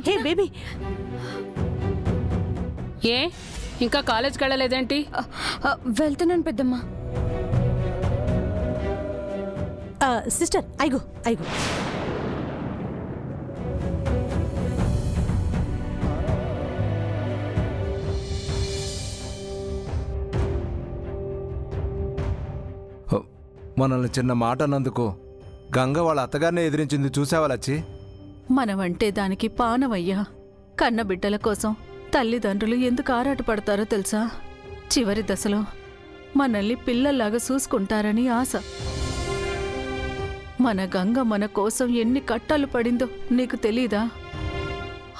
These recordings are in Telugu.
హే బేబీ, ఏ ఇంకా కాలేజ్కి వెళ్ళలేదేంటి? వెళ్తున్నాను పెద్దమ్మ. Sister I go I go. మనల్ని చిన్న మాట అన్నందుకు గంగ వాళ్ళ అత్తగారిని ఎదిరించింది చూసావా లచ్చి? మనమంటే దానికి పానమయ్యా. కన్నబిడ్డల కోసం తల్లిదండ్రులు ఎందుకు ఆరాటపడతారో తెలుసా? చివరి దశలో మనల్ని పిల్లల్లాగా చూసుకుంటారని ఆశ. మన గంగ మన కోసం ఎన్ని కట్టాలు పడిందో నీకు తెలీదా?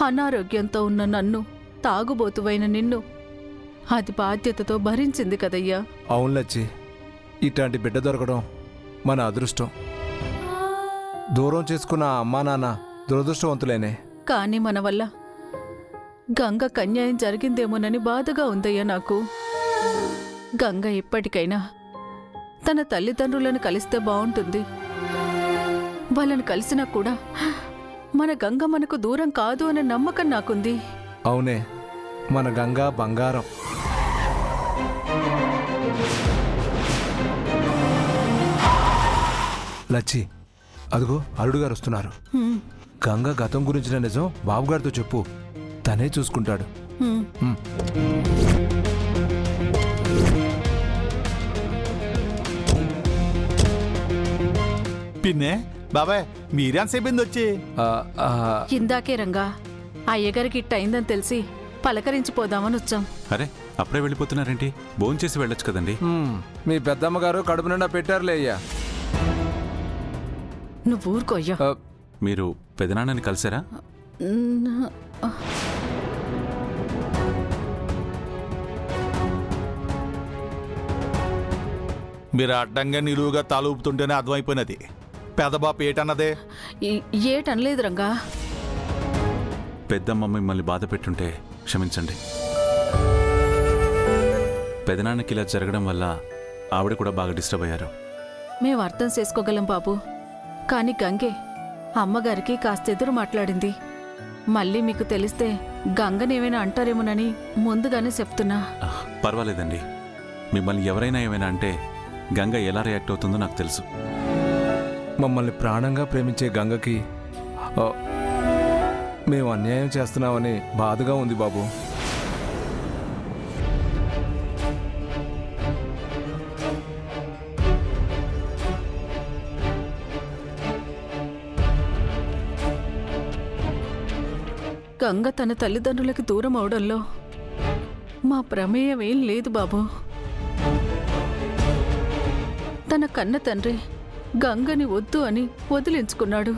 అనారోగ్యంతో ఉన్న నన్ను, తాగుబోతువైన నిన్ను అది బాధ్యతతో భరించింది కదయ్యా. అవును లచ్చి, ఇట్లాంటి బిడ్డ దొరకడం మన అదృష్టం. దూరం చేసుకున్న అమ్మా నాన్న దురదృష్టవంతులేనే. కాని మన వల్ల గంగకు అన్యాయం జరిగిందేమోనని బాధగా ఉందయ్యా నాకు. గంగ ఎప్పటికైనా తన తల్లిదండ్రులను కలిస్తే బావుంటుంది. వాళ్ళని కలిసినా కూడా మన గంగ మనకు దూరం కాదు అనే నమ్మకం నాకుంది. అవునే, మన గంగ బంగారం. లచ్చి, అదిగో అల్లుడు గారు వస్తున్నారు. గంగ గతం గురించిన నిజం బాబుగారితో చెప్పు, తనే చూసుకుంటాడు. పిన్నే బాబాయ్, మీరేంతసేపు వచ్చి? ఇందాకే రంగా అయ్యగారికి ఇట్టయిందని తెలిసి పలకరించిపోదామని వచ్చాం. అరే, అప్పుడే వెళ్ళిపోతున్నారేంటి? భోంచేసి వెళ్ళొచ్చు కదండి. మీ పెద్దమ్మగారు కడుపు నిండా పెట్టారులే అయ్యా. నువ్వు ఊరుకోయ్యా. మీరు పెదనాన్నని కలిసారా? మీరు అడ్డంగా నిలువుగా తల ఊపుతుంటేనే అర్థమైపోయినది. పెదబాపు ఏటన్నదే? ఏటనలేదు రంగా. పెద్దమ్మ మిమ్మల్ని బాధ పెట్టుంటే క్షమించండి. పెదనాన్నకి ఇలా జరగడం వల్ల ఆవిడ కూడా బాగా డిస్టర్బ్ అయ్యారు. మేము అర్థం చేసుకోగలం బాబు. కాని గంగే అమ్మగారికి కాస్త ఎదురు మాట్లాడింది. మళ్ళీ మీకు తెలిస్తే గంగనేమైనా అంటారేమోనని ముందుగానే చెప్తున్నా. పర్వాలేదండి, మిమ్మల్ని ఎవరైనా ఏమైనా అంటే గంగ ఎలా రియాక్ట్ అవుతుందో నాకు తెలుసు. మమ్మల్ని ప్రాణంగా ప్రేమించే గంగకి మేము అన్యాయం చేస్తున్నామని బాధగా ఉంది బాబు. గంగ తన తల్లిదండ్రులకి దూరం అవడంలో మా ప్రమేయం ఏం లేదు బాబు. తన కన్న తండ్రి గంగని వద్దు అని వదిలించుకున్నాడు.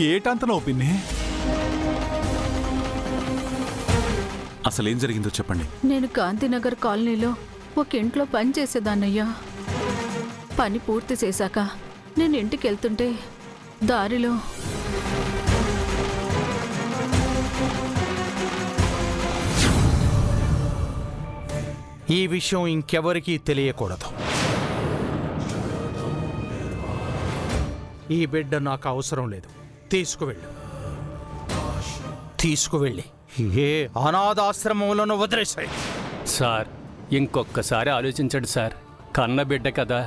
ఏటంతనో పిన్ని? అసలేం జరిగిందో చెప్పండి. నేను గాంధీనగర్ కాలనీలో ఒక ఇంట్లో పని చేసేదాన్నయ్యా. పని పూర్తి చేశాక నేను ఇంటికి వెళ్తుంటే దారిలో ఈ విషయం ఇంకెవరికీ తెలియకూడదు. ఈ బిడ్డ నాకు అవసరం లేదు. తీసుకువెళ్ళు. తీసుకువెళ్ళి ఏ అనాథాశ్రమంలోనూ వదిలేశాయి. సార్, ఇంకొక్కసారి ఆలోచించండి సార్. కన్నబిడ్డ కదా.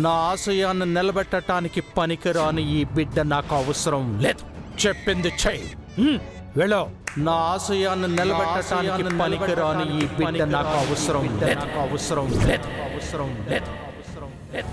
నా ఆశయాన్ని నిలబెట్టడానికి పనికిరాని ఈ బిడ్డ నాకు అవసరం లేదు. చెప్పింది చెయ్యి. వెళ్ళో. నా ఆశయాన్ని నిలబెట్టడానికి పనికిరాని ఈ బిడ్డ నాకు అవసరం లేదు. అవసరం లేదు. అవసరం లేదు. అవసరం లేదు.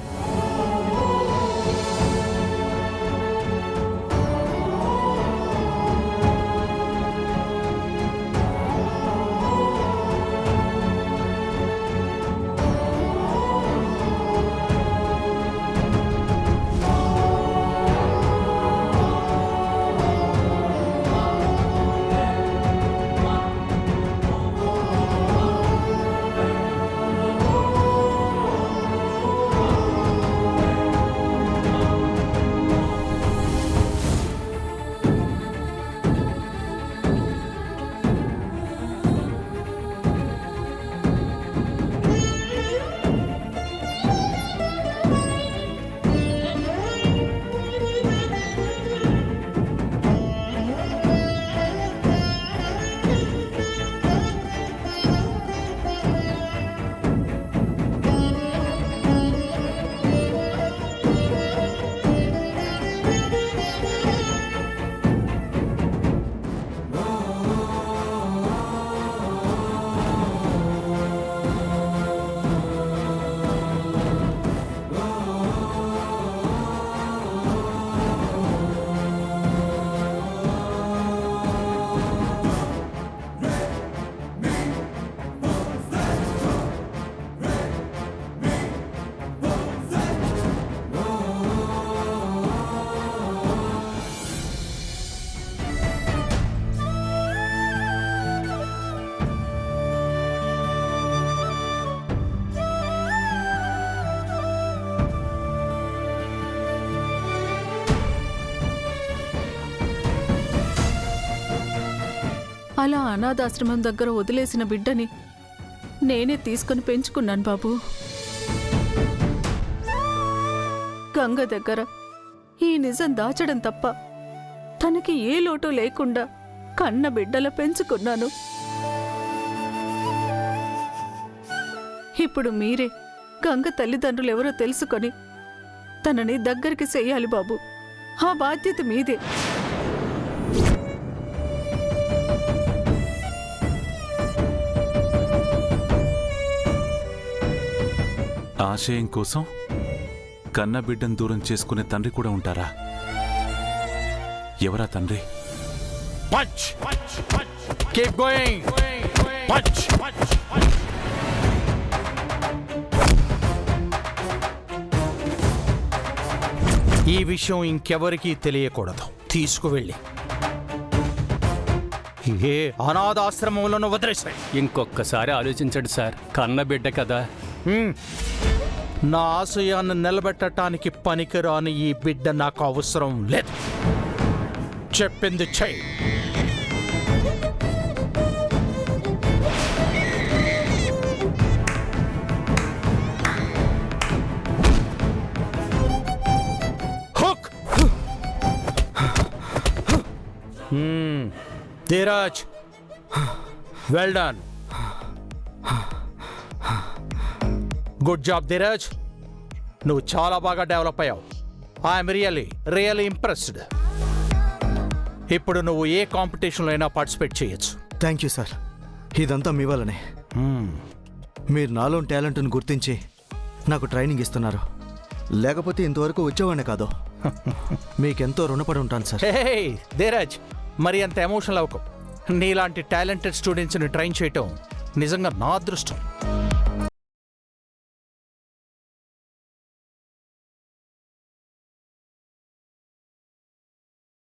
అలా అనాథాశ్రమం దగ్గర వదిలేసిన బిడ్డని నేనే తీసుకొని పెంచుకున్నాను బాబు. గంగ దగ్గర ఈ నిజం దాచడం తప్ప తనకి ఏ లోటు లేకుండా కన్న బిడ్డల పెంచుకున్నాను. ఇప్పుడు మీరే గంగ తల్లిదండ్రులు ఎవరో తెలుసుకొని తనని దగ్గరికి చెయ్యాలి బాబు. ఆ బాధ్యత మీదే. ఆశయం కోసం కన్న బిడ్డను దూరం చేసుకునే తండ్రి కూడా ఉంటారా? ఎవరా తండ్రి? Punch keep going punch. ఈ విషయం ఇంకెవరికీ తెలియకూడదు. తీసుకువెళ్ళి ఏ అనాథాశ్రమంలోనూ వదిలేసాయి. ఇంకొకసారి ఆలోచించండి సార్, కన్న బిడ్డ కదా. నా ఆశయాన్ని నిలబెట్టడానికి పనికిరాని ఈ బిడ్డ నాకు అవసరం లేదు. చెప్పింది చెయ్యి. Hook. Dheeraj, well done. Good job Dheeraj, నువ్వు చాలా బాగా డెవలప్ అయ్యావు. I'm really impressed. ఇప్పుడు నువ్వు ఏ కాంపిటీషన్లో అయినా పార్టిసిపేట్ చేయొచ్చు. Thank you sir. ఇదంతా మీ వల్లనే. మీరు నాలో టాలెంట్ను గుర్తించి నాకు ట్రైనింగ్ ఇస్తున్నారు. లేకపోతే ఇంతవరకు వచ్చేవాడినే కాదు. మీకెంతో రుణపడి ఉంటాను సార్. హే ధీరజ్, మరి అంత ఎమోషనల్ అవ్వకు. నీలాంటి టాలెంటెడ్ స్టూడెంట్స్ని ట్రైన్ చేయటం నిజంగా నా అదృష్టం.